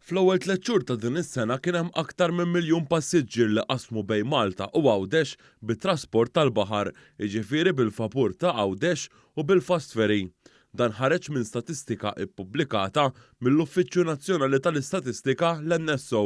Fl-ewwel 3 xhur ta' din is-sena kien hemm aktar minn miljun passiġġier li qasmu bejn Malta u Għawdex bit-trasport tal-baħar, jiġifieri bil-vapur ta' Għawdex u bil-Fast Ferry. Dan ħareġ minn statistika ppubblikata mill-Uffiċċju Nazzjonali tal-Istatistika l-NSO.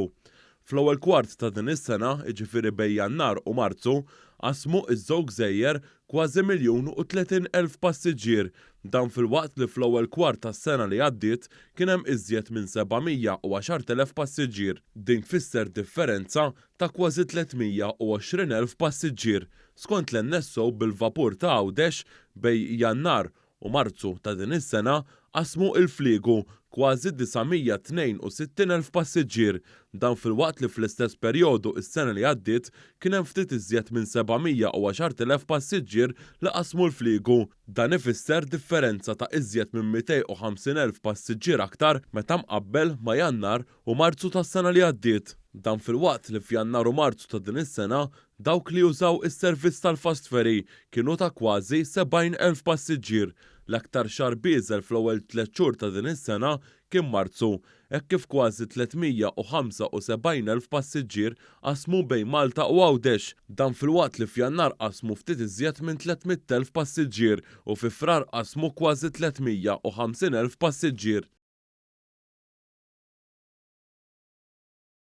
Fl-ewwel kwart ta' din is-sena, jiġifieri bejn Jannar u Marzu, qasmu iż-żewġ gżejjer kważi 1,030,000 passiġġier. Dan filwaqt li fl-ewwel kwart tas-sena li għaddiet kien hemm iżjed minn 710,000 passiġġier. Din tfisser differenza ta' kważi 320,000 passiġġier. Skont l-NSO bil-vapur ta' Għawdex bejn Jannar u Marzu ta' din is-sena qasmu il-fliegu kważi 962,000 passiġġier. Dan filwaqt li fl-istess perjodu is-sena li għaddiet kien hemm ftit iżjed minn 710,000 passiġġier li qasmu l-fliegu. Dan ifisser differenza ta' iżjed minn 250,000 passiġġier aktar meta mqabbel ma' Jannar u Marzu tas-sena li għaddiet. Dan filwaqt li f'Jannar u Marzu ta' din is-sena dawk li jużaw is-servizz tal-Fast Ferry kienu ta' kważi 70,000 passiġġier. L-aktar xahar bieżel fl-ewwel 3 xhur ta' din is-sena kien Marzu, hekk kif kważi 375,000 passiġġier qasmu bejn Malta u Għawdex. Dan filwaqt li f'Jannar qasmu ftit iżjed minn 300,000 passiġġier u fi Frar qasmu kważi 350,000 passiġġier.